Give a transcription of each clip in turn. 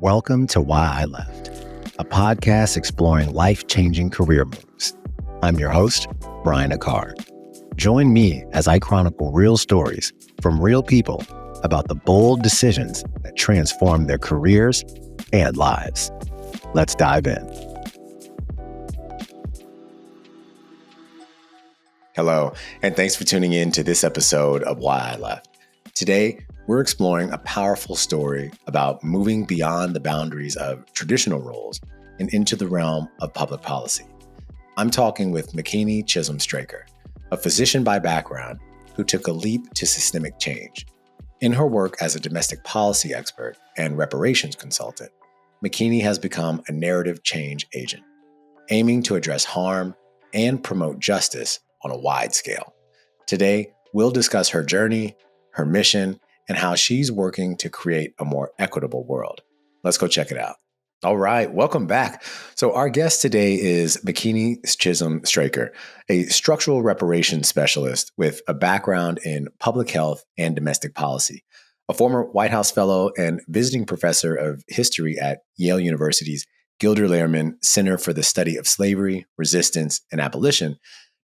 Welcome to Why I Left, a podcast exploring life-changing career moves. I'm your host, Brian Aquart. Join me as I chronicle real stories from real people about the bold decisions that transform their careers and lives. Let's dive in. Hello, and thanks for tuning in to this episode of Why I Left. Today, we're exploring a powerful story about moving beyond the boundaries of traditional roles and into the realm of public policy. I'm talking with Makini Chisolm-Straker, a physician by background who took a leap to systemic change. In her work as a domestic policy expert and reparations consultant, Makini has become a narrative change agent, aiming to address harm and promote justice on a wide scale. Today, we'll discuss her journey, her mission, and how she's working to create a more equitable world. Let's go check it out. All right, welcome back. So our guest today is Makini Chisolm-Straker, a structural reparations specialist with a background in public health and domestic policy, a former White House fellow and visiting professor of history at Yale University's Gilder Lehrman Center for the Study of Slavery, Resistance, and Abolition.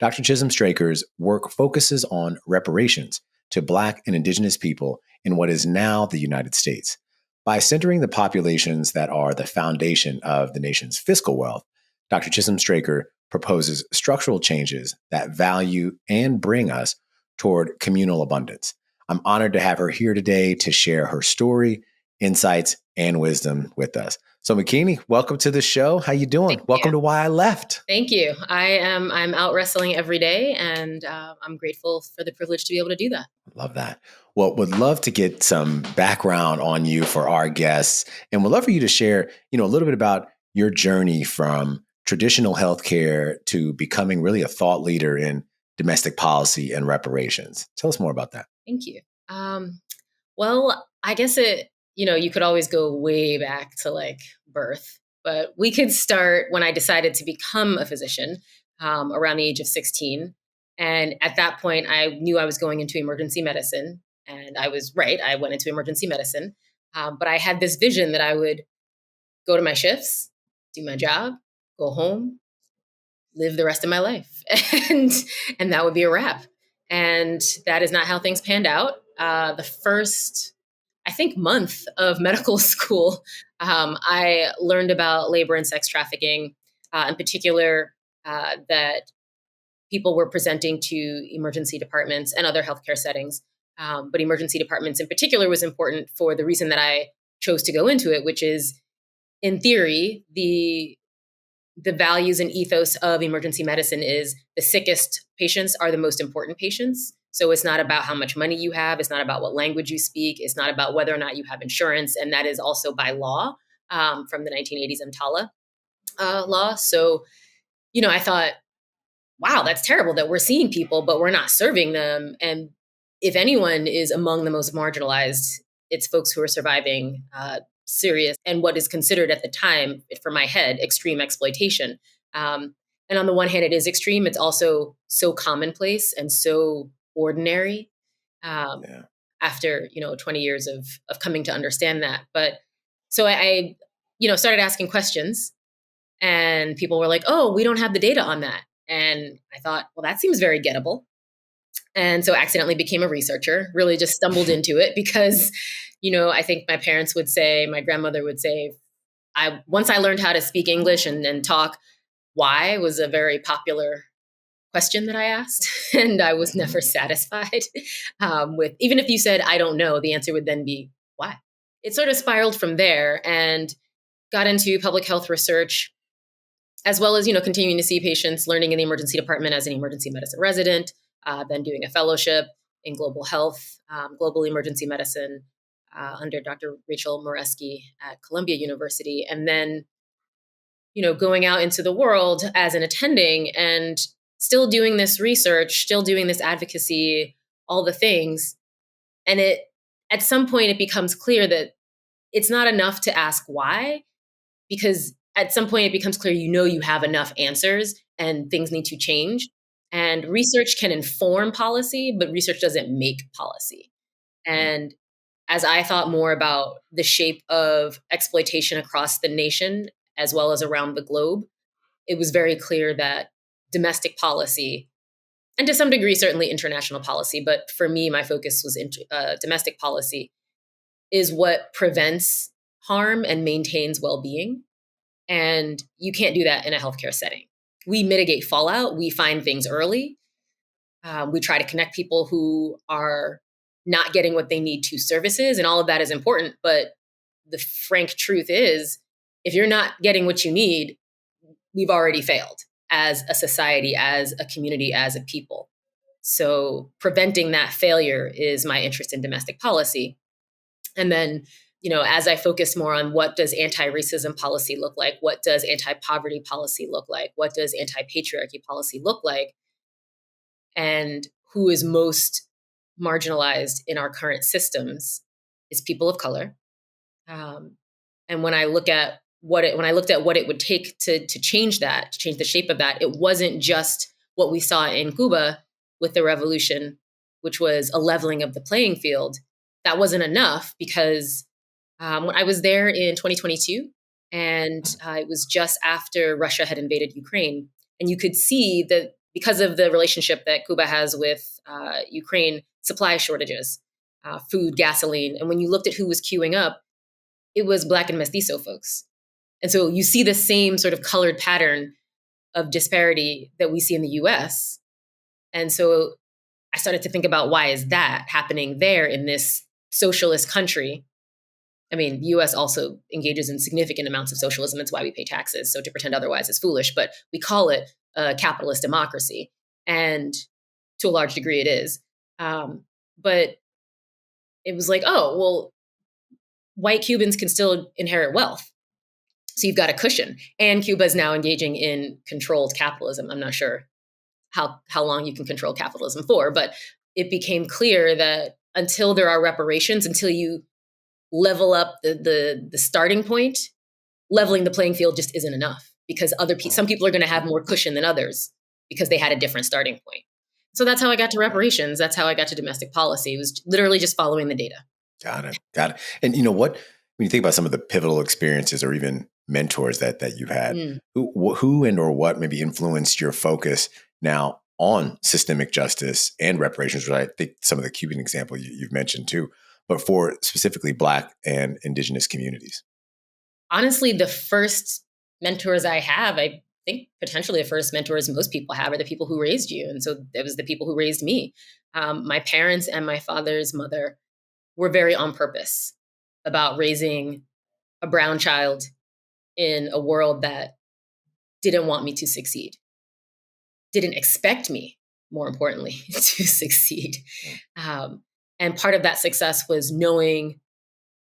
Dr. Chisolm-Straker's work focuses on reparations to Black and Indigenous people in what is now the United States. By centering the populations that are the foundation of the nation's fiscal wealth, Dr. Chisolm-Straker proposes structural changes that value and bring us toward communal abundance. I'm honored to have her here today to share her story, insights, and wisdom with us. So Makini, welcome to the show. How you doing? Welcome to Why I Left. Thank you. I'm out wrestling every day, and I'm grateful for the privilege to be able to do that. Love that. Well, would love to get some background on you for our guests, and would love for you to share, a little bit about your journey from traditional healthcare to becoming really a thought leader in domestic policy and reparations. Tell us more about that. Thank you. Well, I guess you could always go way back to birth, but we could start when I decided to become a physician around the age of 16. And at that point, I knew I was going into emergency medicine. And I was right. I went into emergency medicine. But I had this vision that I would go to my shifts, do my job, go home, live the rest of my life. and that would be a wrap. And that is not how things panned out. The first month of medical school, I learned about labor and sex trafficking, in particular, that people were presenting to emergency departments and other healthcare settings. But emergency departments in particular was important for the reason that I chose to go into it, which is, in theory, the values and ethos of emergency medicine is the sickest patients are the most important patients. So it's not about how much money you have. It's not about what language you speak. It's not about whether or not you have insurance. And that is also by law from the 1980s EMTALA law. So, I thought, wow, that's terrible that we're seeing people, but we're not serving them. And if anyone is among the most marginalized, it's folks who are surviving serious and what is considered at the time, for my head, extreme exploitation. And on the one hand, it is extreme. It's also so commonplace and so ordinary after 20 years of coming to understand that. But so I started asking questions, and people were like, "Oh, we don't have the data on that." And I thought, well, that seems very gettable. And so accidentally became a researcher, really just stumbled into it because, I think my parents would say, my grandmother would say, once I learned how to speak English and talk, why was a very popular question that I asked. And I was never satisfied with, even if you said, I don't know, the answer would then be, why? It sort of spiraled from there and got into public health research, as well as, continuing to see patients, learning in the emergency department as an emergency medicine resident, then doing a fellowship in global health, global emergency medicine under Dr. Rachel Moreski at Columbia University. And then, going out into the world as an attending and still doing this research, still doing this advocacy, all the things. And at some point, it becomes clear that it's not enough to ask why, because at some point it becomes clear, you have enough answers and things need to change. And research can inform policy, but research doesn't make policy. And as I thought more about the shape of exploitation across the nation as well as around the globe, it was very clear that domestic policy, and to some degree, certainly international policy, but for me, my focus was domestic policy, is what prevents harm and maintains well-being. And you can't do that in a healthcare setting. We mitigate fallout. We find things early. We try to connect people who are not getting what they need to services, and all of that is important. But the frank truth is, if you're not getting what you need, we've already failed as a society, as a community, as a people. So preventing that failure is my interest in domestic policy. And then, as I focus more on what does anti-racism policy look like, what does anti-poverty policy look like, what does anti-patriarchy policy look like, and who is most marginalized in our current systems is people of color. And when I look at what it would take to change that, to change the shape of that, it wasn't just what we saw in Cuba with the revolution, which was a leveling of the playing field. That wasn't enough because I was there in 2022, and it was just after Russia had invaded Ukraine. And you could see that because of the relationship that Cuba has with Ukraine, supply shortages, food, gasoline. And when you looked at who was queuing up, it was Black and Mestizo folks. And so you see the same sort of colored pattern of disparity that we see in the US. And so I started to think about, why is that happening there in this socialist country? I mean, the US also engages in significant amounts of socialism. It's why we pay taxes. So to pretend otherwise is foolish, but we call it a capitalist democracy. And to a large degree it is. But it was like, oh, well, white Cubans can still inherit wealth. So you've got a cushion. And Cuba is now engaging in controlled capitalism. I'm not sure how long you can control capitalism for, but it became clear that until there are reparations, until you level up the starting point, leveling the playing field just isn't enough, because some people are going to have more cushion than others because they had a different starting point. So that's how I got to reparations. That's how I got to domestic policy. It was literally just following the data. Got it. And when you think about some of the pivotal experiences or even mentors that you've had, who and or what maybe influenced your focus now on systemic justice and reparations, which I think some of the Cuban example you've mentioned too, but for specifically Black and Indigenous communities? Honestly, the first mentors I have, I think potentially the first mentors most people have, are the people who raised you. And so it was the people who raised me. My parents and my father's mother were very on purpose about raising a brown child in a world that didn't want me to succeed, didn't expect me, more importantly, to succeed. And part of that success was knowing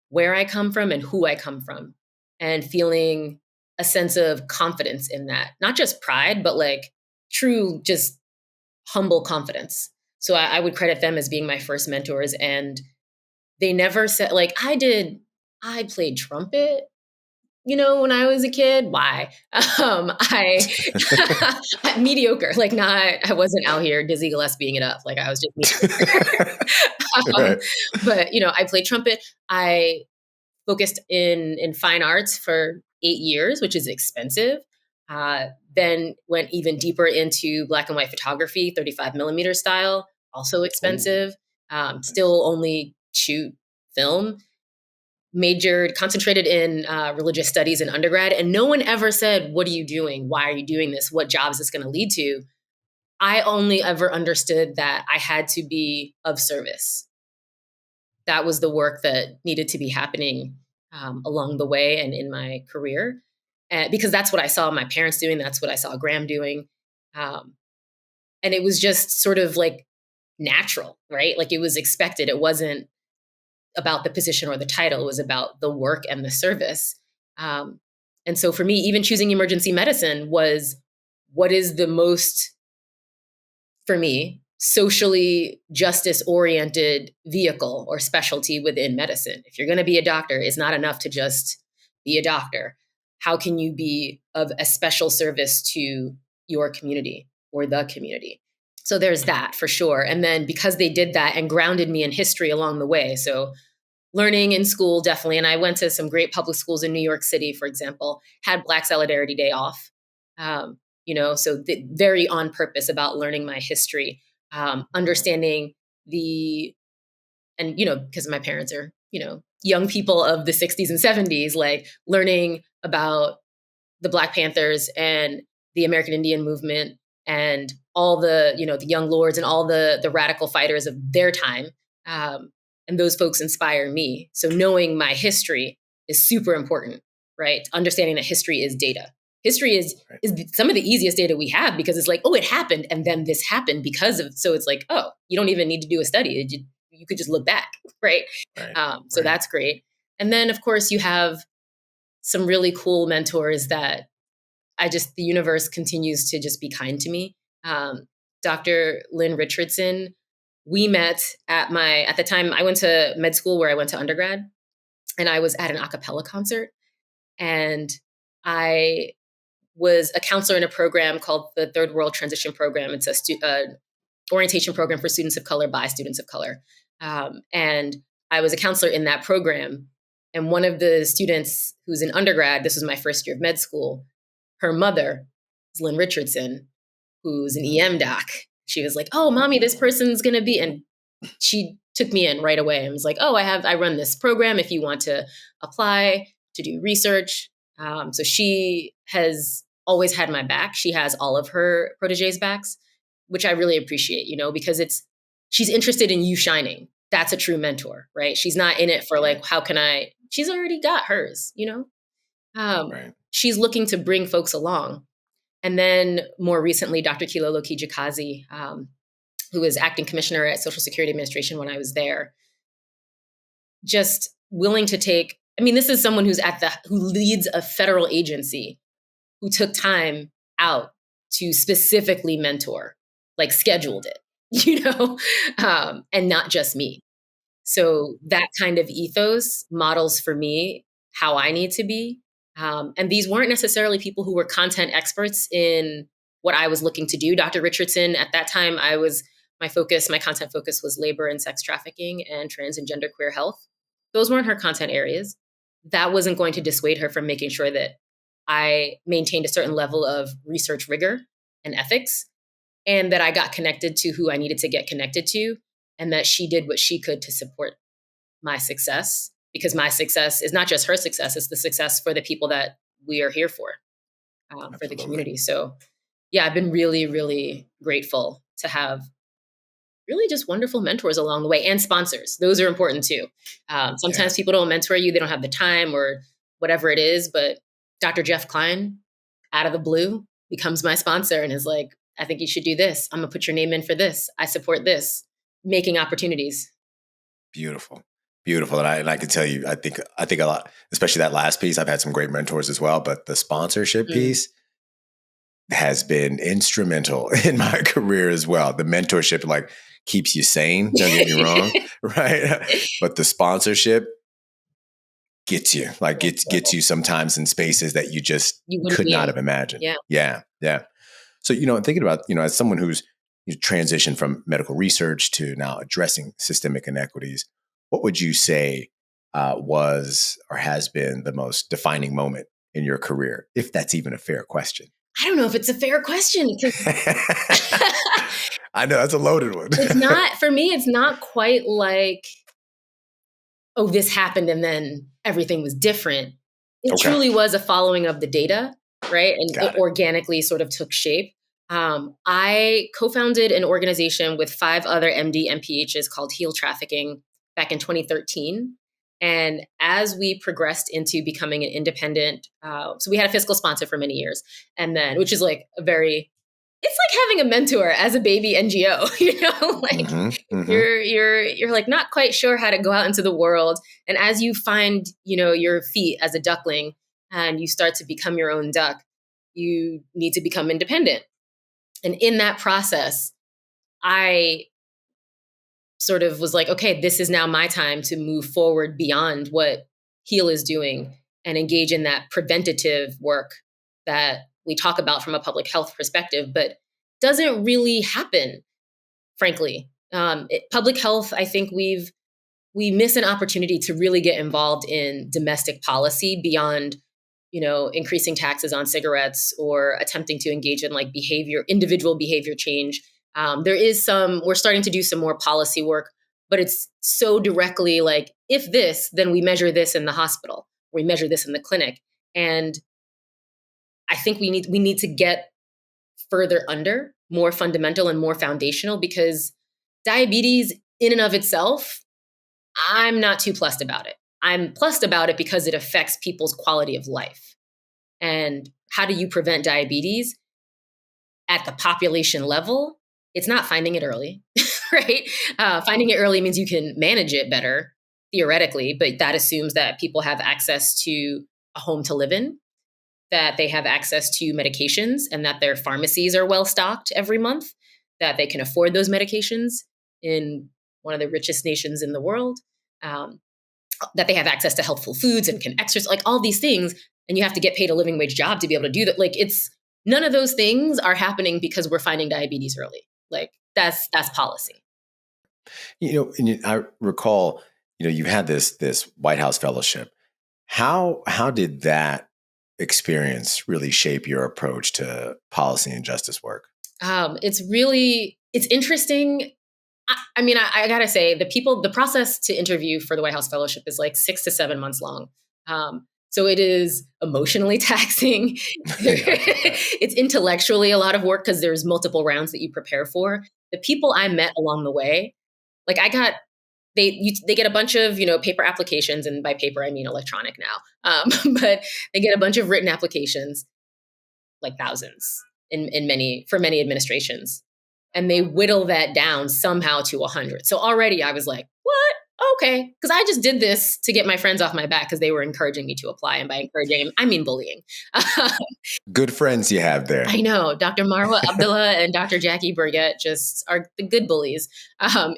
where I come from and who I come from, and feeling a sense of confidence in that. Not just pride, but like true, just humble confidence. So I would credit them as being my first mentors. And they never said, like, I played trumpet, when I was a kid. Why? I mediocre, like I wasn't out here Dizzy Gillespieing it up. Like I was just mediocre. Right. But, I played trumpet. I focused in fine arts for 8 years, which is expensive. Then went even deeper into black and white photography, 35 millimeter style, also expensive. Still only shoot film. Concentrated in religious studies in undergrad. And no one ever said, what are you doing? Why are you doing this? What job is this going to lead to? I only ever understood that I had to be of service. That was the work that needed to be happening along the way and in my career. Because that's what I saw my parents doing. That's what I saw Graham doing. And it was just sort of like natural, right? Like it was expected. It wasn't about the position or the title. It was about the work and the service. And so for me, even choosing emergency medicine was what is the most, for me, socially justice-oriented vehicle or specialty within medicine. If you're going to be a doctor, it's not enough to just be a doctor. How can you be of a special service to your community or the community? So there's that for sure. And then because they did that and grounded me in history along the way, so learning in school, definitely. And I went to some great public schools in New York City, for example, had Black Solidarity Day off. So very on purpose about learning my history, understanding because my parents are, young people of the 60s and 70s, like learning about the Black Panthers and the American Indian movement and all the young lords and all the radical fighters of their time. And those folks inspire me. So knowing my history is super important, right? Understanding that history is data. History is some of the easiest data we have because it's like, oh, it happened. And then this happened so it's like, oh, you don't even need to do a study. You could just look back, right? So that's great. And then, of course, you have some really cool mentors that the universe continues to just be kind to me. Dr. Lynn Richardson, we met at the time I went to med school where I went to undergrad, and I was at an a cappella concert, and I was a counselor in a program called the Third World Transition Program. It's a orientation program for students of color by students of color. And I was a counselor in that program. And one of the students who's an undergrad, this was my first year of med school, her mother is Lynn Richardson, who's an EM doc. She was like, oh, mommy, this person's going to be, and she took me in right away and was like, oh, I run this program if you want to apply to do research. So she has always had my back. She has all of her proteges' backs, which I really appreciate, because she's interested in you shining. That's a true mentor, right? She's not in it for like, she's already got hers, She's looking to bring folks along. And then more recently, Dr. Kilolo Kijikazi, who was acting commissioner at Social Security Administration when I was there, just willing to this is someone who leads a federal agency who took time out to specifically mentor, like scheduled it, and not just me. So that kind of ethos models for me how I need to be. And these weren't necessarily people who were content experts in what I was looking to do. Dr. Richardson, at that time, my content focus was labor and sex trafficking and trans and genderqueer health. Those weren't her content areas. That wasn't going to dissuade her from making sure that I maintained a certain level of research rigor and ethics, and that I got connected to who I needed to get connected to, and that she did what she could to support my success, because my success is not just her success, it's the success for the people that we are here for the community. So yeah, I've been really, really grateful to have really just wonderful mentors along the way, and sponsors. Those are important too. Sometimes people don't mentor you, they don't have the time or whatever it is, but Dr. Jeff Klein, out of the blue, becomes my sponsor and is like, I think you should do this. I'm gonna put your name in for this. I support this. Making opportunities. Beautiful. Beautiful. And I can tell you, I think a lot, especially that last piece, I've had some great mentors as well, but the sponsorship piece has been instrumental in my career as well. The mentorship keeps you sane, don't get me wrong, right? But the sponsorship gets you, gets you sometimes in spaces that you just could not have imagined. Yeah. So, thinking about, as someone who's transitioned from medical research to now addressing systemic inequities, what would you say was or has been the most defining moment in your career, if that's even a fair question? I don't know if it's a fair question. I know that's a loaded one. It's not, for me, it's not quite like, oh, this happened and then everything was different. It truly was a following of the data, right? And it organically sort of took shape. I co-founded an organization with 5 other MD MPHs called Heal Trafficking back in 2013. And as we progressed into becoming an independent, so we had a fiscal sponsor for many years, and then, which is like it's like having a mentor as a baby NGO, you're like not quite sure how to go out into the world. And as you find, your feet as a duckling and you start to become your own duck, you need to become independent. And in that process, I sort of was like, okay, this is now my time to move forward beyond what Heal is doing and engage in that preventative work that we talk about from a public health perspective, but doesn't really happen, frankly. Public health, I think we've we miss an opportunity to really get involved in domestic policy beyond, increasing taxes on cigarettes or attempting to engage in like individual behavior change. We're starting to do some more policy work, but it's so directly like, if this, then we measure this in the hospital, we measure this in the clinic. And I think we need to get further under, more fundamental and more foundational, because diabetes in and of itself, I'm not too plussed about it. I'm plussed about it because it affects people's quality of life. And how do you prevent diabetes at the population level? It's not finding it early, right? Finding it early means you can manage it better, theoretically, but that assumes that people have access to a home to live in, that they have access to medications, and that their pharmacies are well stocked every month, that they can afford those medications in one of the richest nations in the world, that they have access to healthful foods and can exercise, like all these things. And you have to get paid a living wage job to be able to do that. Like, it's none of those things are happening because we're finding diabetes early. Like, that's policy. And I recall, you had this White House fellowship. How did that experience really shape your approach to policy and justice work? It's interesting. I mean, I gotta say, the process to interview for the White House fellowship is like 6 to 7 months long. So it is emotionally taxing. It's intellectually a lot of work because there's multiple rounds that you prepare for. The people I met along the way, like they get a bunch of paper applications, and by paper I mean electronic now. But they get a bunch of written applications, like thousands for many administrations, and they whittle that down somehow to 100. So already I was like, what? Okay, because I just did this to get my friends off my back because they were encouraging me to apply, and by encouraging, I mean bullying. Good friends you have there. I know. Dr. Marwa Abdullah and Dr. Jackie Burgett just are the good bullies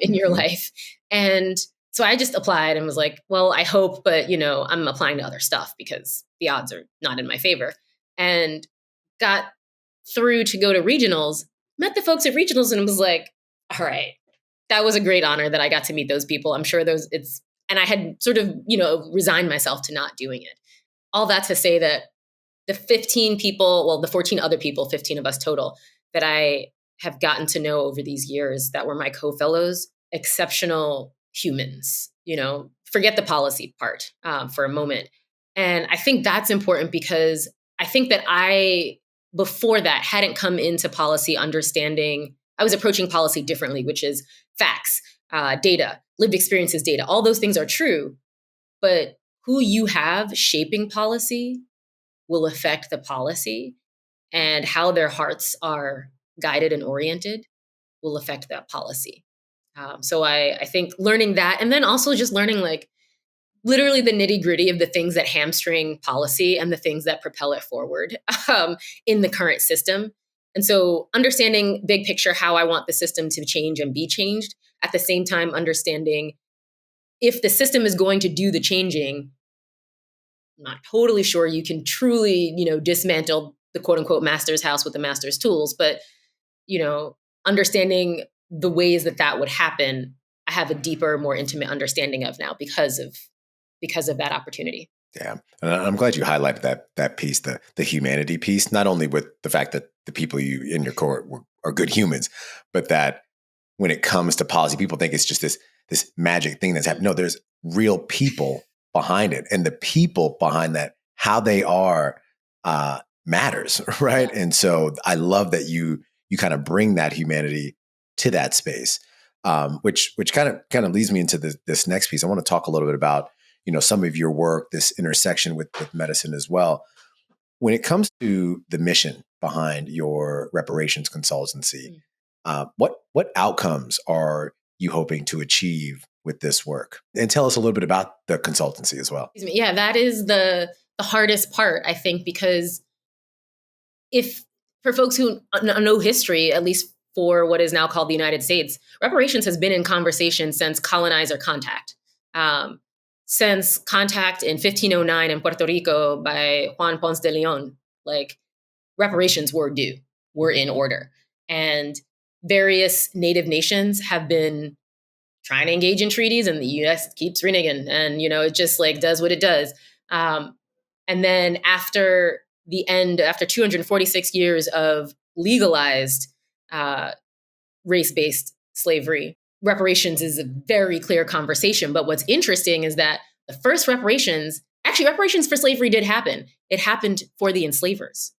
in your life. And so I just applied and was like, well, I hope, but I'm applying to other stuff because the odds are not in my favor. And got through to go to regionals, met the folks at regionals, and was like, all right, that was a great honor that I got to meet those people. I'm sure and I had sort of, resigned myself to not doing it. All that to say that the 14 other people, 15 of us total, that I have gotten to know over these years that were my co-fellows, exceptional humans, forget the policy part for a moment. And I think that's important because I think that before that, hadn't come into policy understanding. I was approaching policy differently, which is facts, data, lived experiences data. All those things are true, but who you have shaping policy will affect the policy, and how their hearts are guided and oriented will affect that policy. So I think learning that, and then also just learning like literally the nitty gritty of the things that hamstring policy and the things that propel it forward in the current system. And so understanding big picture, how I want the system to change and be changed, at the same time understanding if the system is going to do the changing, I'm not totally sure you can truly, dismantle the quote unquote master's house with the master's tools, but, understanding the ways that would happen, I have a deeper, more intimate understanding of now because of that opportunity. Yeah. And I'm glad you highlighted that piece, the humanity piece, not only with the fact that the people you in your court are good humans, but that when it comes to policy, people think it's just this magic thing that's happening. No, there's real people behind it, and the people behind that, how they are matters, right? And so I love that you kind of bring that humanity to that space, which kind of leads me into this next piece. I want to talk a little bit about some of your work, this intersection with medicine as well. When it comes to the mission behind your reparations consultancy, what outcomes are you hoping to achieve with this work? And tell us a little bit about the consultancy as well. Yeah, that is the hardest part, I think, because if for folks who know history, at least for what is now called the United States, reparations has been in conversation since colonizer contact. Since contact in 1509 in Puerto Rico by Juan Ponce de Leon, like reparations were due, were in order. And various native nations have been trying to engage in treaties, and the U.S. keeps reneging, and it just like does what it does. And then after 246 years of legalized race-based slavery, reparations is a very clear conversation. But what's interesting is that the first reparations for slavery did happen. It happened for the enslavers.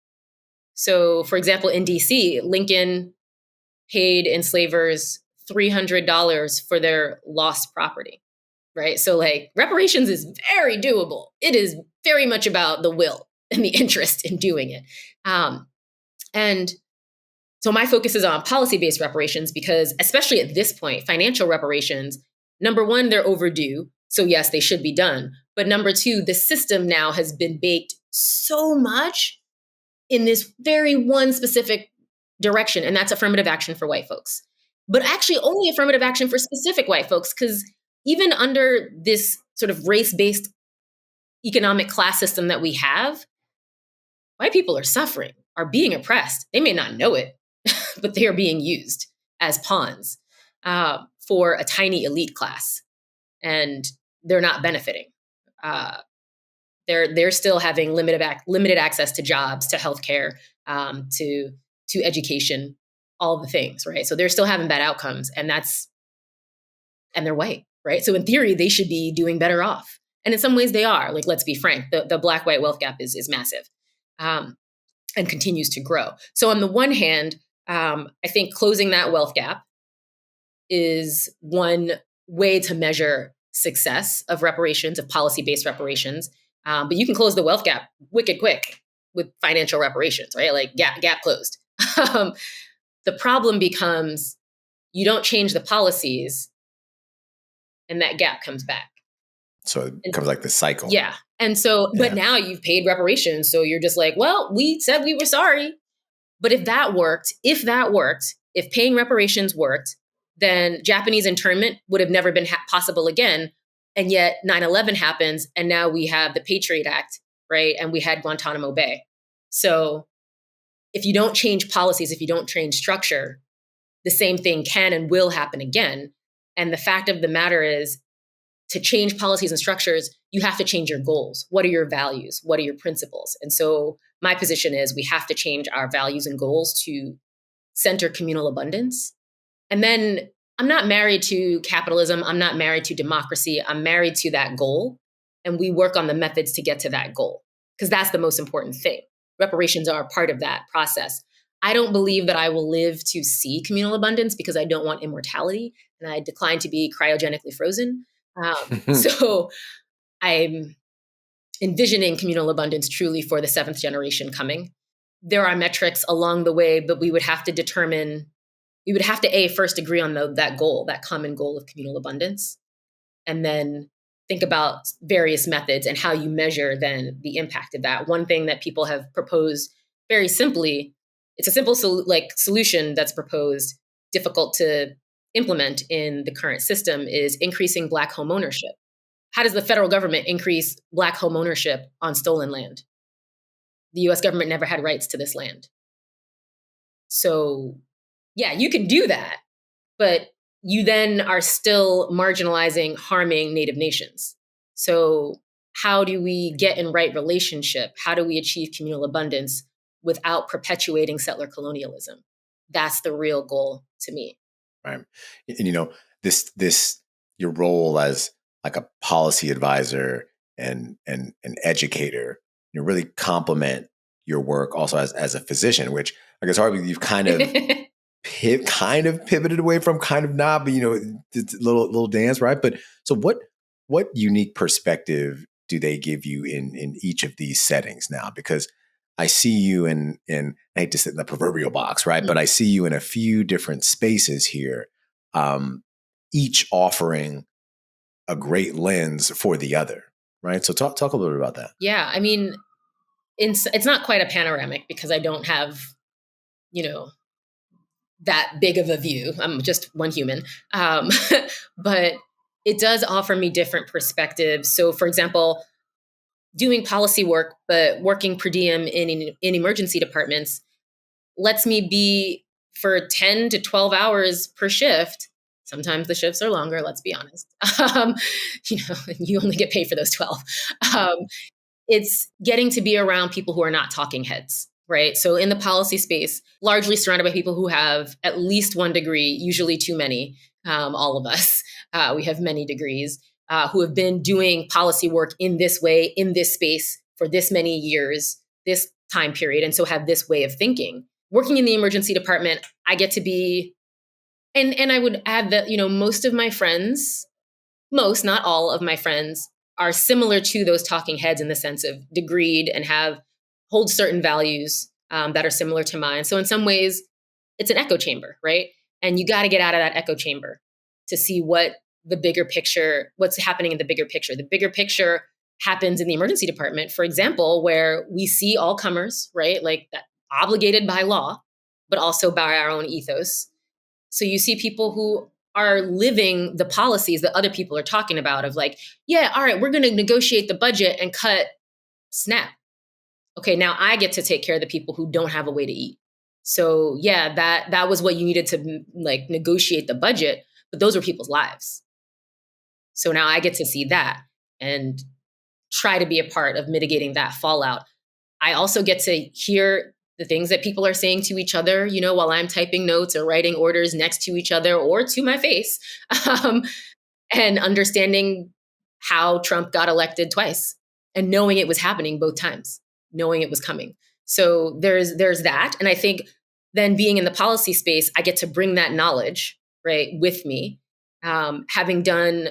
So, for example, in DC, Lincoln paid enslavers $300 for their lost property, right? So, like, reparations is very doable. It is very much about the will and the interest in doing it. And so my focus is on policy-based reparations because, especially at this point, financial reparations, number one, they're overdue. So yes, they should be done. But number two, the system now has been baked so much in this very one specific direction, and that's affirmative action for white folks. But actually only affirmative action for specific white folks, because even under this sort of race-based economic class system that we have, white people are suffering, are being oppressed. They may not know it, but they are being used as pawns for a tiny elite class, and they're not benefiting. They're still having limited access to jobs, to healthcare, to education, all the things, right? So they're still having bad outcomes, and they're white, right? So in theory, they should be doing better off, and in some ways they are. Like, let's be frank, the black-white wealth gap is massive, and continues to grow. So on the one hand, I think closing that wealth gap is one way to measure success of reparations, of policy-based reparations. But you can close the wealth gap wicked quick with financial reparations, right? Like gap closed. The problem becomes you don't change the policies and that gap comes back. So it becomes like the cycle. Yeah. And so, but now you've paid reparations. So you're just like, well, we said we were sorry. But if that worked, if paying reparations worked, then Japanese internment would have never been possible again. And yet 9/11 happens, and now we have the Patriot Act, right? And we had Guantanamo Bay. So if you don't change policies, if you don't change structure, the same thing can and will happen again. And the fact of the matter is, to change policies and structures, you have to change your goals. What are your values? What are your principles? And so my position is we have to change our values and goals to center communal abundance. And then I'm not married to capitalism. I'm not married to democracy. I'm married to that goal. And we work on the methods to get to that goal, because that's the most important thing. Reparations are a part of that process. I don't believe that I will live to see communal abundance because I don't want immortality, and I decline to be cryogenically frozen. So I'm envisioning communal abundance truly for the seventh generation coming. There are metrics along the way, but we would have to first agree on that goal, that common goal of communal abundance, and then think about various methods and how you measure then the impact of that. One thing that people have proposed very simply, it's a simple solution that's proposed, difficult to implement in the current system, is increasing Black home ownership. How does the federal government increase Black home ownership on stolen land? The US government never had rights to this land. So yeah, you can do that, but you then are still marginalizing, harming Native nations. So how do we get in right relationship? How do we achieve communal abundance without perpetuating settler colonialism? That's the real goal to me. Right. And this your role as like a policy advisor and an educator, really complement your work also as a physician, which I guess arguably you've kind of pivoted away from, kind of not, but it's a little dance, right? But so what unique perspective do they give you in each of these settings now? Because I see you in I hate to sit in the proverbial box, right? Mm-hmm. But I see you in a few different spaces here, each offering a great lens for the other, right? So talk a little bit about that. Yeah, I mean, it's not quite a panoramic because I don't have, that big of a view. I'm just one human. But it does offer me different perspectives. So, for example, doing policy work, but working per diem in emergency departments lets me be for 10 to 12 hours per shift Sometimes the shifts are longer, let's be honest. Um, you only get paid for those 12. Um, it's getting to be around people who are not talking heads, right? So in the policy space, largely surrounded by people who have at least one degree, usually too many, all of us. We have many degrees, who have been doing policy work in this way, in this space for this many years, this time period, and so have this way of thinking. Working in the emergency department, I get to be, and I would add that, most of my friends, most, not all of my friends, are similar to those talking heads in the sense of degreed and hold certain values that are similar to mine. So in some ways, it's an echo chamber, right? And you got to get out of that echo chamber to see what's happening in the bigger picture. The bigger picture happens in the emergency department, for example, where we see all comers, right? Like that, obligated by law, but also by our own ethos. So you see people who are living the policies that other people are talking about of like, yeah, all right, we're going to negotiate the budget and cut SNAP. Okay, now I get to take care of the people who don't have a way to eat. So yeah, that was what you needed to like negotiate the budget, but those were people's lives. So now I get to see that and try to be a part of mitigating that fallout. I also get to hear the things that people are saying to each other, while I'm typing notes or writing orders next to each other or to my face, um, and understanding how Trump got elected twice and knowing it was happening both times, knowing it was coming. So there's that. And I think then being in the policy space, I get to bring that knowledge, right, with me. Having done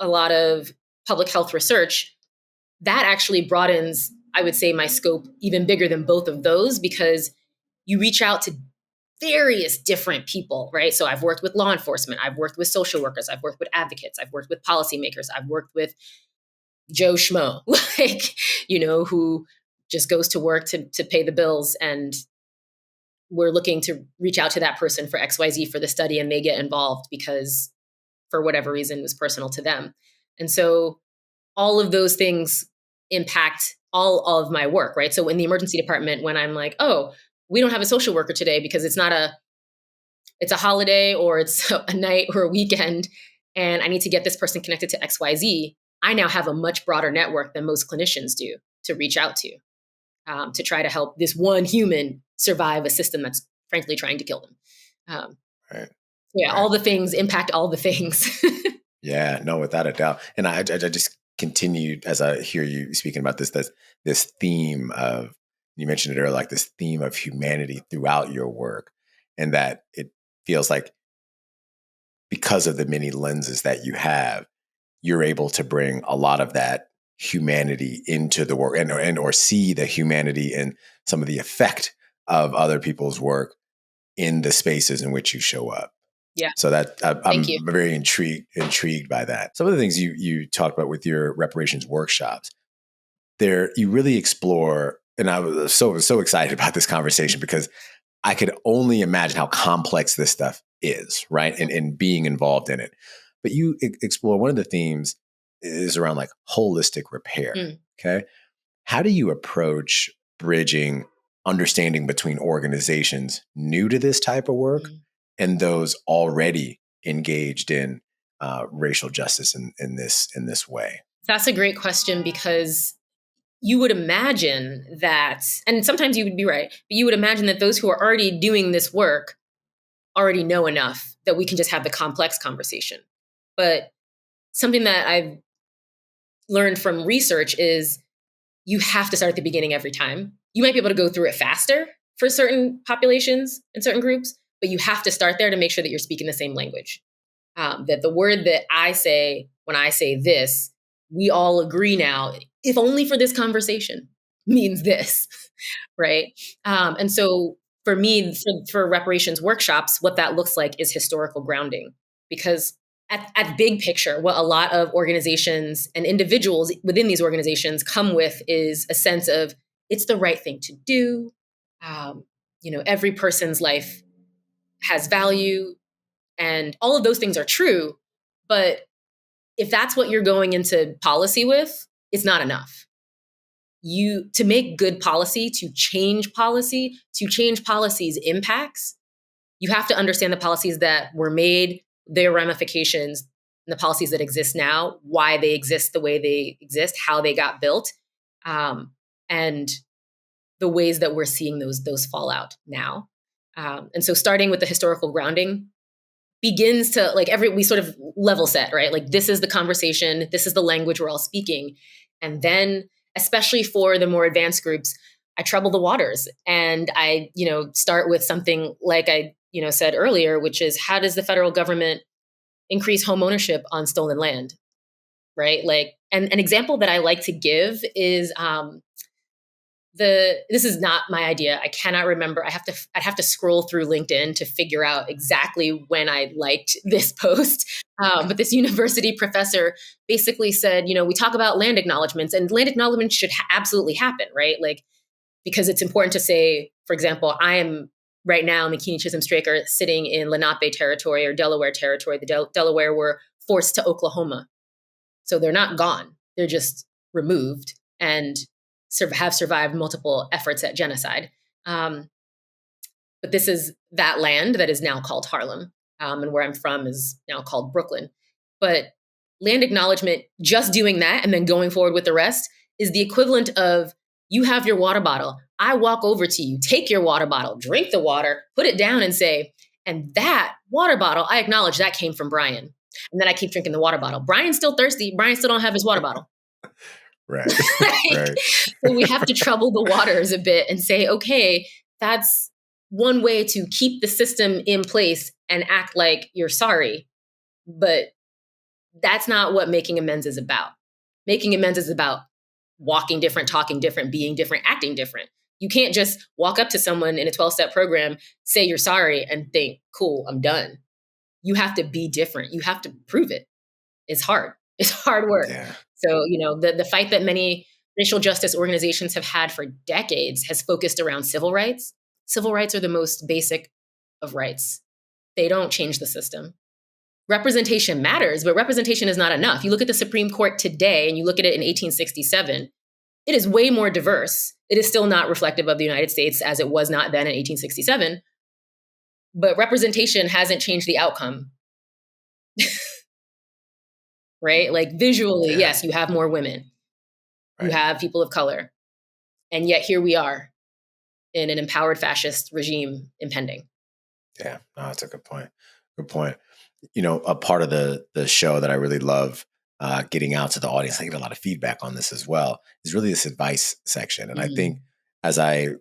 a lot of public health research, that actually broadens, I would say, my scope even bigger than both of those, because you reach out to various different people, right? So I've worked with law enforcement, I've worked with social workers, I've worked with advocates, I've worked with policymakers, I've worked with Joe Schmo, like, who just goes to work to pay the bills, and we're looking to reach out to that person for XYZ for the study, and they get involved because for whatever reason it was personal to them. And so all of those things impact all of my work, right? So in the emergency department, when I'm like, oh, we don't have a social worker today because it's a holiday or it's a night or a weekend, and I need to get this person connected to XYZ, I now have a much broader network than most clinicians do to reach out to try to help this one human survive a system that's frankly trying to kill them. Right. Yeah, Right. all the things impact all the things. Yeah, no, without a doubt. And I just continued as I hear you speaking about this theme of, you mentioned it earlier, like this theme of humanity throughout your work, and that it feels like because of the many lenses that you have, you're able to bring a lot of that humanity into the work, and or see the humanity and some of the effect of other people's work in the spaces in which you show up. Yeah. So that Thank I'm you. very intrigued by that. Some of the things you talked about with your reparations workshops, there you really explore, and I was so excited about this conversation because I could only imagine how complex this stuff is, right? And being involved in it. But you explore, one of the themes is around like holistic repair. Okay. How do you approach bridging understanding between organizations new to this type of work and those already engaged in racial justice in this way? That's a great question, because you would imagine that, and sometimes you would be right, but you would imagine that those who are already doing this work already know enough that we can just have the complex conversation. But something that I've learned from research is you have to start at the beginning every time. You might be able to go through it faster for certain populations and certain groups, but you have to start there to make sure that you're speaking the same language. That the word that I say when I say this, we all agree now, if only for this conversation, means this, right? And so for me, for reparations workshops, what that looks like is historical grounding. Because at big picture, what a lot of organizations and individuals within these organizations come with is a sense of it's the right thing to do. Every person's life has value, and all of those things are true. But if that's what you're going into policy with, it's not enough. To make good policy, to change policy's impacts, you have to understand the policies that were made their ramifications, and the policies that exist now, why they exist the way they exist, how they got built, and the ways that we're seeing those fallout now. And so starting with the historical grounding begins to we sort of level set, right? Like, this is the conversation, this is the language we're all speaking. And then, especially for the more advanced groups, I trouble the waters, and I, start with something like I, said earlier, which is, how does the federal government increase home ownership on stolen land, right? Like, and an example that I like to give is, this is not my idea. I cannot remember. I'd have to scroll through LinkedIn to figure out exactly when I liked this post. But this university professor basically said, we talk about land acknowledgements, and land acknowledgements should absolutely happen, right? Like, because it's important to say, for example, I am right now Makini Chisolm-Straker sitting in Lenape territory or Delaware territory. The Delaware were forced to Oklahoma. So they're not gone. They're just removed and have survived multiple efforts at genocide. But this is that land that is now called Harlem, and where I'm from is now called Brooklyn. But land acknowledgement, just doing that and then going forward with the rest, is the equivalent of, you have your water bottle. I walk over to you, take your water bottle, drink the water, put it down and say, and that water bottle, I acknowledge that came from Brian. And then I keep drinking the water bottle. Brian's still thirsty. Brian still don't have his water bottle. Right. Right. So we have to trouble the waters a bit and say, okay, that's one way to keep the system in place and act like you're sorry. But that's not what making amends is about. Making amends is about walking different, talking different, being different, acting different. You can't just walk up to someone in a 12-step program, say you're sorry, and think, cool, I'm done. You have to be different. You have to prove it. It's hard. It's hard work. Yeah. So, the fight that many racial justice organizations have had for decades has focused around civil rights. Civil rights are the most basic of rights. They don't change the system. Representation matters, but representation is not enough. You look at the Supreme Court today and you look at it in 1867, it is way more diverse. It is still not reflective of the United States as it was not then in 1867, but representation hasn't changed the outcome. Right? Like, visually, Yeah. yes, you have more women. Right. You have people of color. And yet here we are in an empowered fascist regime impending. Yeah, no, that's a good point. Good point. A part of the show that I really love getting out to the audience, I get a lot of feedback on this as well, is really this advice section. And I think as I've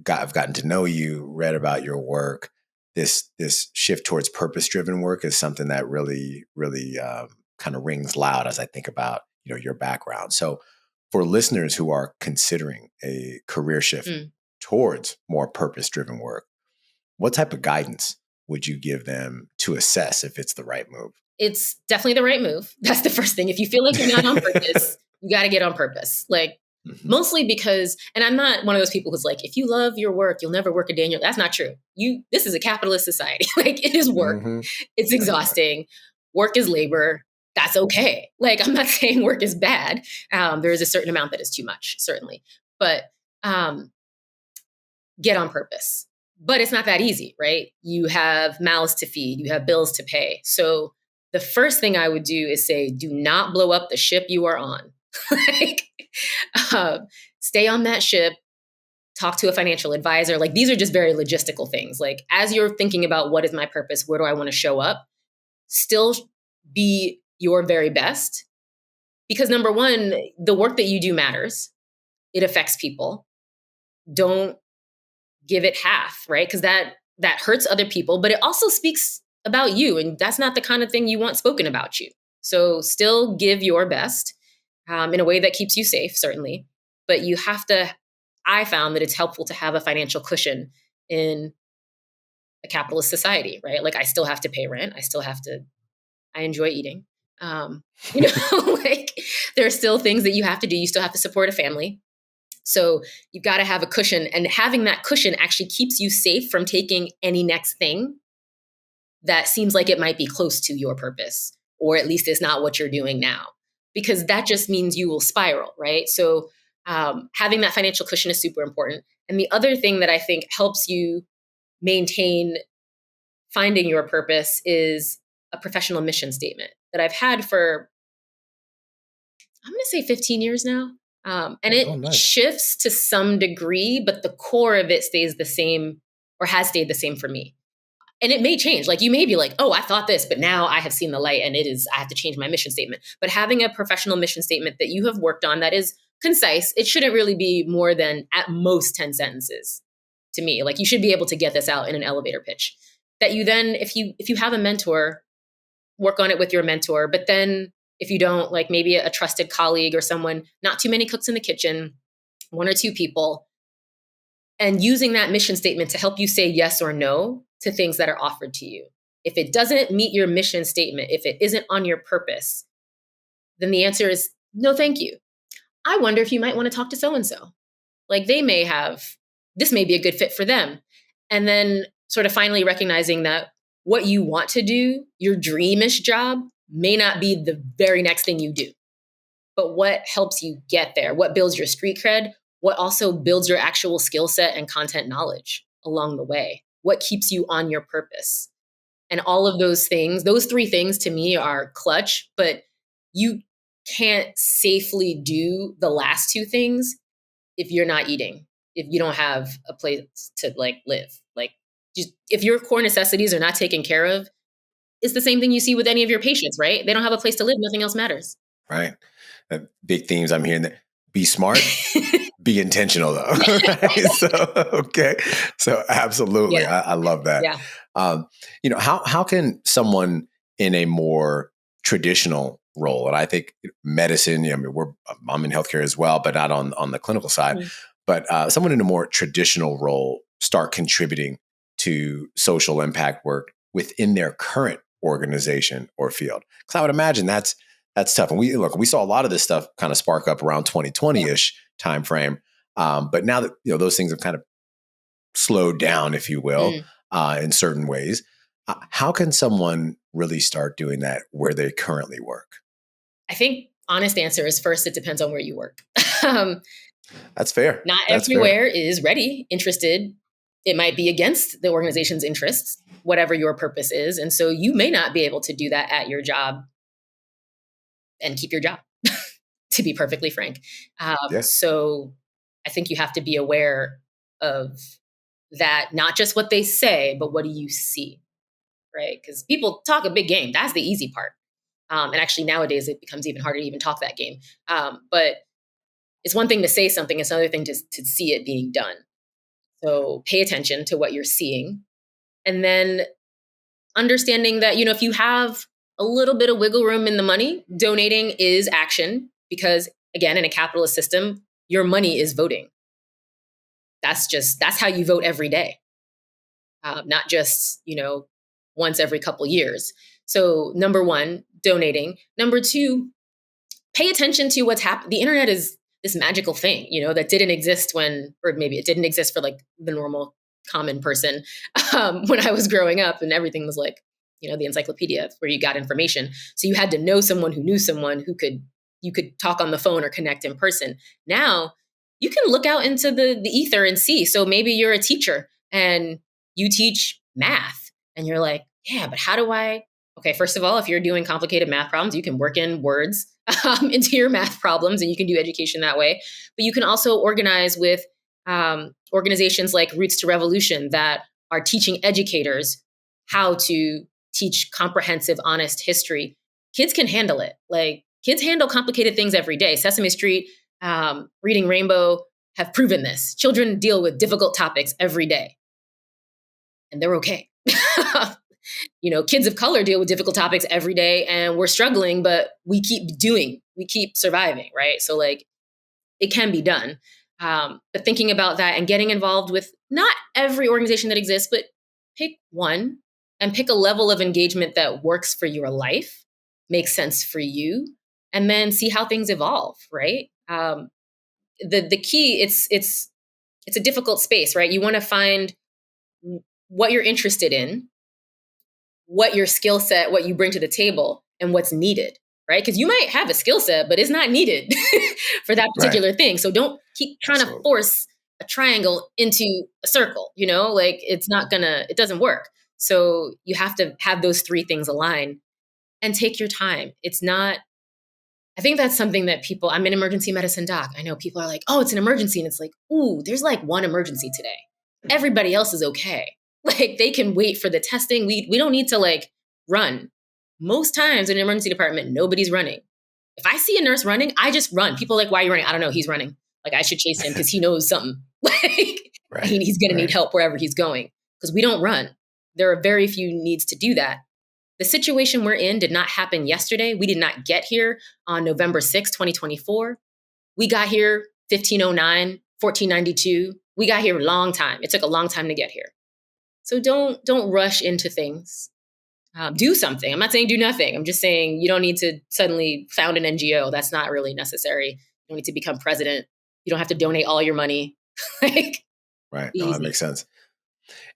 gotten to know you, read about your work, this shift towards purpose-driven work is something that really, really kind of rings loud as I think about, your background. So for listeners who are considering a career shift towards more purpose-driven work, what type of guidance would you give them to assess if it's the right move? It's definitely the right move. That's the first thing. If you feel like you're not on purpose, you got to get on purpose. Like, mostly because, and I'm not one of those people who's like, if you love your work, you'll never work a day in your life. That's not true. This is a capitalist society. Like, it is work. It's exhausting. Work is labor. That's okay. Like, I'm not saying work is bad. There is a certain amount that is too much, certainly. But get on purpose. But it's not that easy, right? You have mouths to feed. You have bills to pay. So the first thing I would do is say, do not blow up the ship you are on. Stay on that ship. Talk to a financial advisor. Like, these are just very logistical things. Like, as you're thinking about what is my purpose, where do I want to show up, still be your very best. Because number one, the work that you do matters. It affects people. Don't give it half, right? Because that hurts other people, but it also speaks about you. And that's not the kind of thing you want spoken about you. So still give your best in a way that keeps you safe, certainly. But you have to, I found that it's helpful to have a financial cushion in a capitalist society, right? Like, I still have to pay rent. I enjoy eating. Like, there are still things that you have to do. You still have to support a family. So you've got to have a cushion, and having that cushion actually keeps you safe from taking any next thing that seems like it might be close to your purpose, or at least is not what you're doing now, because that just means you will spiral, right? So having that financial cushion is super important. And the other thing that I think helps you maintain finding your purpose is a professional mission statement that I've had for, I'm going to say 15 years now. And it Nice. shifts to some degree, but the core of it stays the same, or has stayed the same for me. And it may change. Like, you may be like, oh, I thought this, but now I have seen the light and I have to change my mission statement. But having a professional mission statement that you have worked on that is concise, it shouldn't really be more than at most 10 sentences to me. Like, you should be able to get this out in an elevator pitch that you then, if you have a mentor, work on it with your mentor. But then if you don't, like maybe a trusted colleague or someone, not too many cooks in the kitchen, one or two people, and using that mission statement to help you say yes or no to things that are offered to you. If it doesn't meet your mission statement, if it isn't on your purpose, then the answer is no, thank you. I wonder if you might want to talk to so-and-so. Like, this may be a good fit for them. And then sort of finally recognizing that what you want to do, your dreamish job, may not be the very next thing you do. But what helps you get there, what builds your street cred, what also builds your actual skill set and content knowledge along the way, what keeps you on your purpose. And all of those things, those three things to me are clutch, but you can't safely do the last two things if you're not eating, if you don't have a place to like live. Like, just, if your core necessities are not taken care of, it's the same thing you see with any of your patients, right? They don't have a place to live. Nothing else matters. Right. Big themes I'm hearing. That be smart, be intentional though. Right? So, okay. So absolutely. Yeah. I love that. Yeah. How can someone in a more traditional role, and I think medicine, I'm in healthcare as well, but not on the clinical side, but someone in a more traditional role start contributing to social impact work within their current organization or field? Because I would imagine that's tough. And we saw a lot of this stuff kind of spark up around 2020-ish timeframe. But now that those things have kind of slowed down, if you will, in certain ways, how can someone really start doing that where they currently work? I think honest answer is, first, it depends on where you work. That's fair. Not everywhere is ready, interested. It might be against the organization's interests, whatever your purpose is. And so you may not be able to do that at your job and keep your job, to be perfectly frank. So I think you have to be aware of that, not just what they say, but what do you see, right? Because people talk a big game. That's the easy part. And actually nowadays it becomes even harder to even talk that game. But it's one thing to say something, it's another thing to see it being done. So pay attention to what you're seeing. And then understanding that, if you have a little bit of wiggle room in the money, donating is action, because again, in a capitalist system, your money is voting. That's how you vote every day. Not just, once every couple years. So number one, donating. Number two, pay attention to what's happening. The internet is this magical thing, that didn't exist or maybe it didn't exist for like the normal common person when I was growing up, and everything was like, the encyclopedia where you got information. So you had to know someone who knew someone you could talk on the phone or connect in person. Now you can look out into the ether and see. So maybe you're a teacher and you teach math and you're like, yeah, but how do I? Okay, first of all, if you're doing complicated math problems, you can work in words into your math problems, and you can do education that way. But you can also organize with organizations like Roots to Revolution that are teaching educators how to teach comprehensive, honest history. Kids can handle it. Like, kids handle complicated things every day. Sesame Street, Reading Rainbow have proven this. Children deal with difficult topics every day, and they're okay. Kids of color deal with difficult topics every day, and we're struggling, but we keep surviving, right? So like, it can be done. But thinking about that and getting involved with not every organization that exists, but pick one and pick a level of engagement that works for your life, makes sense for you, and then see how things evolve, right? The key, it's a difficult space, right? You want to find what you're interested in, what your skill set, what you bring to the table, and what's needed, right? Because you might have a skill set, but it's not needed for that particular thing. So don't keep trying to force a triangle into a circle, like it doesn't work. So you have to have those three things align and take your time. It's not, I think that's something that people, I'm an emergency medicine doc. I know people are like, oh, it's an emergency. And it's like, ooh, there's like one emergency today. Everybody else is okay. Like they can wait for the testing. We don't need to like run. Most times in an emergency department, nobody's running. If I see a nurse running, I just run. People are like, why are you running? I don't know. He's running. Like I should chase him because he knows something. Like Right. he's going to need Right. help wherever he's going because we don't run. There are very few needs to do that. The situation we're in did not happen yesterday. We did not get here on November 6, 2024. We got here 1509, 1492. We got here a long time. It took a long time to get here. So don't rush into things. Do something. I'm not saying do nothing. I'm just saying you don't need to suddenly found an NGO. That's not really necessary. You don't need to become president. You don't have to donate all your money. Like Right. No, that easy. makes sense.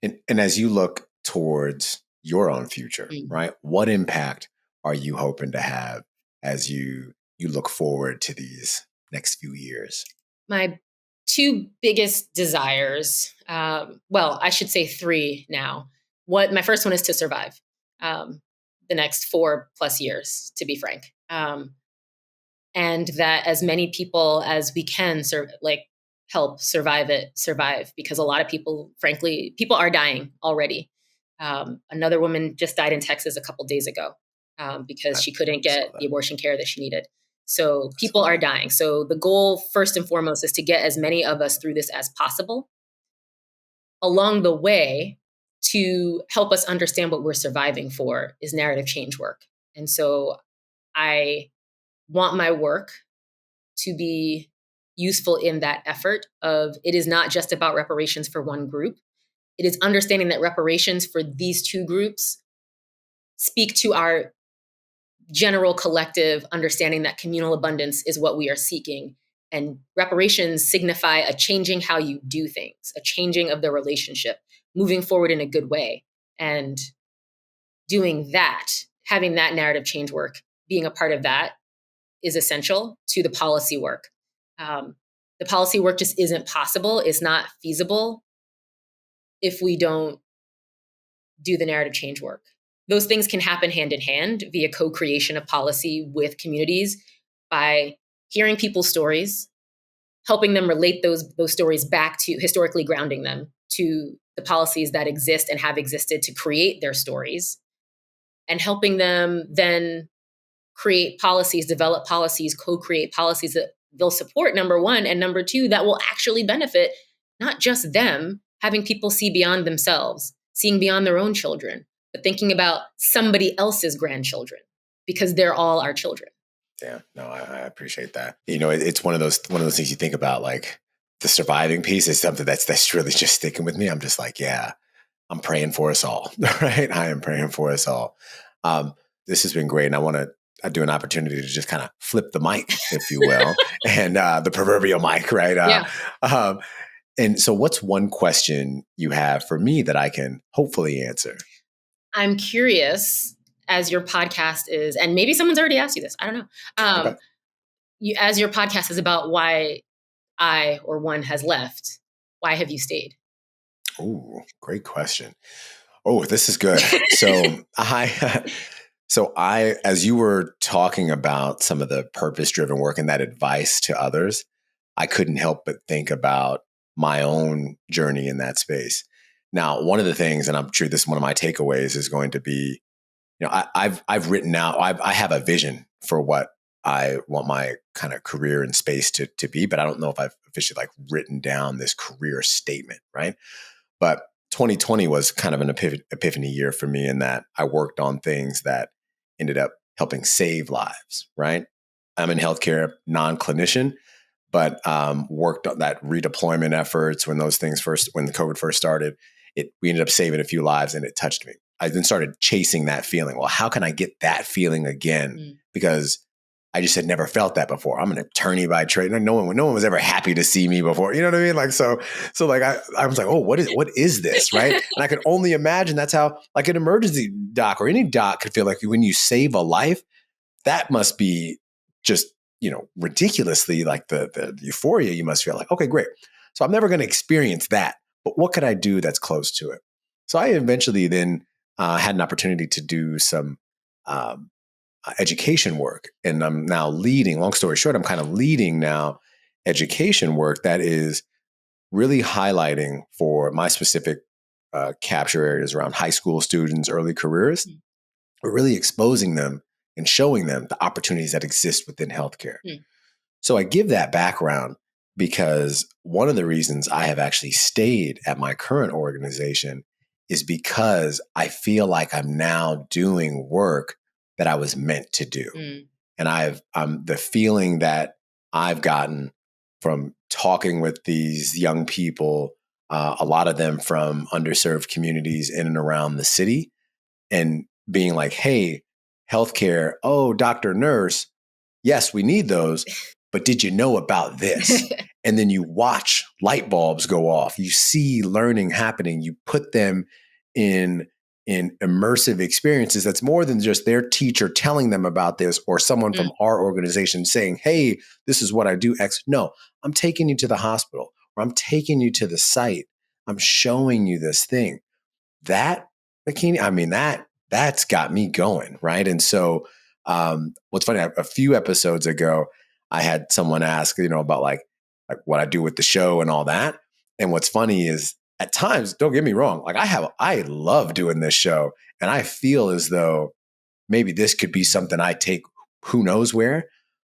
And as you look towards your own future, right? What impact are you hoping to have as you look forward to these next few years? My two biggest desires, well, I should say three now. My first one is to survive the next 4+ years, to be frank. And that as many people as we can help survive because a lot of people, frankly, people are dying already. Another woman just died in Texas a couple days ago because she couldn't get the abortion care that she needed. So people are dying. So the goal, first and foremost, is to get as many of us through this as possible. Along the way, to help us understand what we're surviving for is narrative change work. And so I want my work to be useful in that effort of it is not just about reparations for one group. It is understanding that reparations for these two groups speak to our general collective understanding that communal abundance is what we are seeking. And reparations signify a changing how you do things, a changing of the relationship, moving forward in a good way. And doing that, having that narrative change work, being a part of that is essential to the policy work. The policy work just isn't possible. It's not feasible if we don't do the narrative change work. Those things can happen hand in hand via co-creation of policy with communities by hearing people's stories, helping them relate those stories back to historically grounding them to the policies that exist and have existed to create their stories, and helping them then create policies, develop policies, co-create policies that they'll support, number one, and number two, that will actually benefit not just them, having people see beyond themselves, seeing beyond their own children, but thinking about somebody else's grandchildren, because they're all our children. Yeah, no, I appreciate that. You know, it's one of those things you think about, like the surviving piece is something that's really just sticking with me. I'm just like, yeah, I'm praying for us all, right? I am praying for us all. This has been great, and I do an opportunity to just kind of flip the mic, if you will, and the proverbial mic, right? Yeah. And so what's one question you have for me that I can hopefully answer? I'm curious, as your podcast is, and maybe someone's already asked you this, I don't know. Okay. As your podcast is about why I or one has left, why have you stayed? Oh, great question. Oh, this is good. So as you were talking about some of the purpose-driven work and that advice to others, I couldn't help but think about my own journey in that space. Now, one of the things, and I'm sure this is one of my takeaways, is going to be, you know, I've written out, I have a vision for what I want my kind of career and space to be, but I don't know if I've officially like written down this career statement, right? But 2020 was kind of an epiphany year for me in that I worked on things that ended up helping save lives, right? I'm in healthcare, non-clinician, but worked on that redeployment efforts when the COVID first started. We ended up saving a few lives and it touched me. I then started chasing that feeling. Well, how can I get that feeling again? Because I just had never felt that before. I'm an attorney by trade. No one was ever happy to see me before. You know what I mean? Like, so like I was like, oh, what is this? Right. And I could only imagine that's how like an emergency doc or any doc could feel like when you save a life, that must be just, you know, ridiculously like the euphoria you must feel like, okay, great. So I'm never going to experience that, but what could I do that's close to it? So I eventually then had an opportunity to do some um, education work. And I'm now leading, long story short, I'm kind of leading now education work that is really highlighting for my specific capture areas around high school students, early careers, Mm. but really exposing them and showing them the opportunities that exist within healthcare. Mm. So I give that background because one of the reasons I have actually stayed at my current organization is because I feel like I'm now doing work that I was meant to do. Mm. And the feeling that I've gotten from talking with these young people, a lot of them from underserved communities in and around the city, and being like, hey, healthcare, oh, doctor, nurse, yes, we need those, but did you know about this? And then you watch light bulbs go off. You see learning happening. You put them in immersive experiences that's more than just their teacher telling them about this or someone Mm. from our organization saying, hey, this is what I do. X. No, I'm taking you to the hospital or I'm taking you to the site. I'm showing you this thing. That, Makini, I mean, that's got me going, right? And so what's funny, a few episodes ago, I had someone ask, about like what I do with the show and all that. And what's funny is at times, don't get me wrong, like I love doing this show and I feel as though maybe this could be something I take who knows where.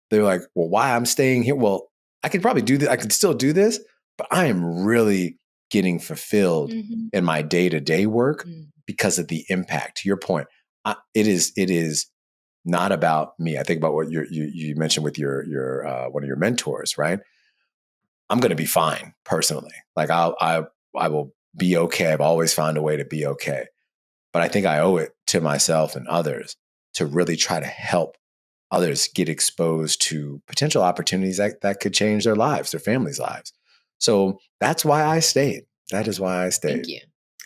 They're like, well, why I'm staying here? Well, I could probably do this. I could still do this, but I am really getting fulfilled Mhm. in my day-to-day work Mm. because of the impact. To your point, it is not about me. I think about what you mentioned with your one of your mentors, right? I'm going to be fine personally. Like I will be okay. I've always found a way to be okay. But I think I owe it to myself and others to really try to help others get exposed to potential opportunities that could change their lives, their families' lives. So that's why I stayed. That is why I Thank stayed. you.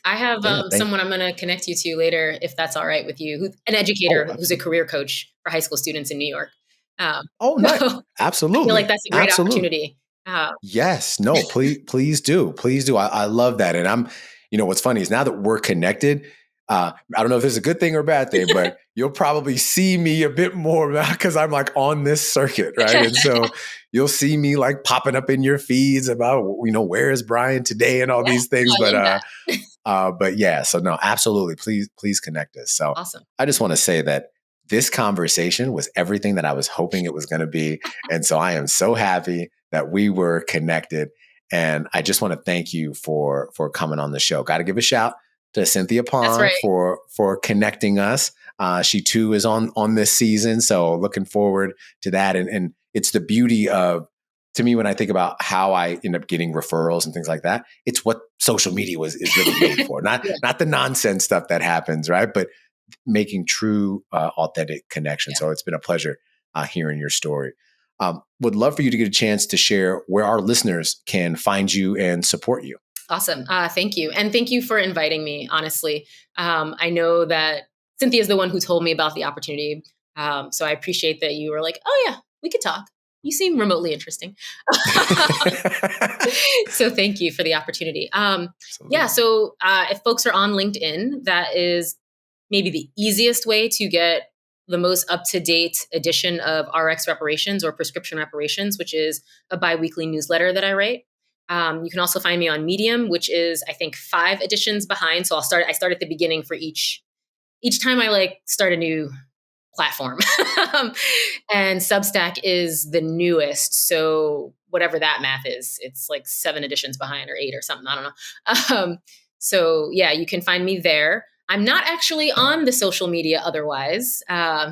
I have Yeah. Thank someone I'm going to connect you to later, if that's all right with you, an Oh, educator who's a absolutely. career coach for high school students in New York. Oh, nice. So I feel like Absolutely. that's a great Absolutely. opportunity. Yes. No, please do. Please do. I love that. And what's funny is now that we're connected, I don't know if this is a good thing or a bad thing, but you'll probably see me a bit more because I'm like on this circuit, right? And so you'll see me like popping up in your feeds about, where is Brian today and all Yeah, these things. I love that. But yeah, so no, absolutely. Please connect us. So Awesome. I just want to say that this conversation was everything that I was hoping it was going to be. And so I am so happy that we were connected. And I just want to thank you for coming on the show. Got to give a shout to Cynthia That's Pong right. for connecting us. She too is on this season. So looking forward to that. And it's the beauty of, to me, when I think about how I end up getting referrals and things like that, it's what social media is really made for. Yeah. Not the nonsense stuff that happens, right? But making true, authentic connections. Yeah. So it's been a pleasure hearing your story. Would love for you to get a chance to share where our listeners can find you and support you. Awesome. Thank you. And thank you for inviting me, honestly. I know that Cynthia is the one who told me about the opportunity. So I appreciate that you were like, oh, yeah, we could talk. You seem remotely interesting. So thank you for the opportunity. Yeah. Absolutely. So if folks are on LinkedIn, that is maybe the easiest way to get the most up-to-date edition of RX Reparations or Prescription Reparations, which is a biweekly newsletter that I write. You can also find me on Medium, which is I think 5 editions behind. So I start at the beginning for each time I like start a new platform. And Substack is the newest. So whatever that math is, it's like 7 editions behind or 8 or something. I don't know. So yeah, you can find me there. I'm not actually on the social media otherwise.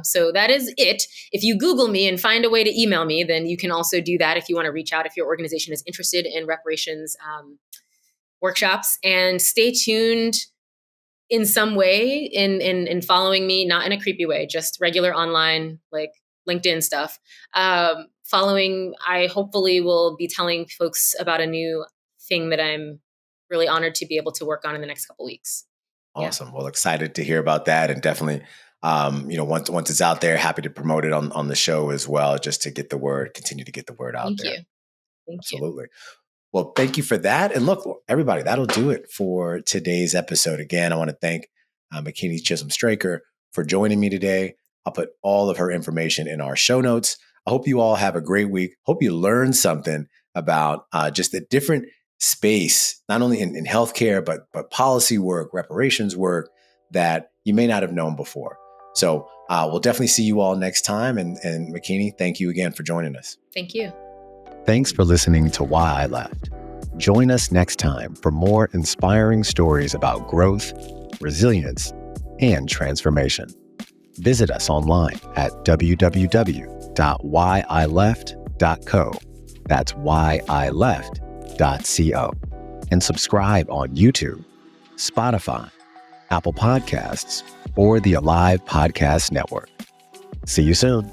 So that is it. If you Google me and find a way to email me, then you can also do that if you want to reach out if your organization is interested in reparations workshops. And stay tuned in some way in following me, not in a creepy way, just regular online like LinkedIn stuff. Following, I hopefully will be telling folks about a new thing that I'm really honored to be able to work on in the next couple weeks. Yeah. Awesome. Well, excited to hear about that, and definitely, once it's out there, happy to promote it on the show as well, just to get the word, continue to get the word out Thank there. you. Thank you. Absolutely. Well, thank you for that. And look, everybody, that'll do it for today's episode. Again, I want to thank Makini Chisolm-Straker for joining me today. I'll put all of her information in our show notes. I hope you all have a great week. Hope you learned something about just the different space, not only in healthcare, but policy work, reparations work that you may not have known before. So we'll definitely see you all next time. And Makini, thank you again for joining us. Thank you. Thanks for listening to Why I Left. Join us next time for more inspiring stories about growth, resilience, and transformation. Visit us online at www.whyileft.co. That's whyileft.co. And subscribe on YouTube, Spotify, Apple Podcasts, or the Alive Podcast Network. See you soon.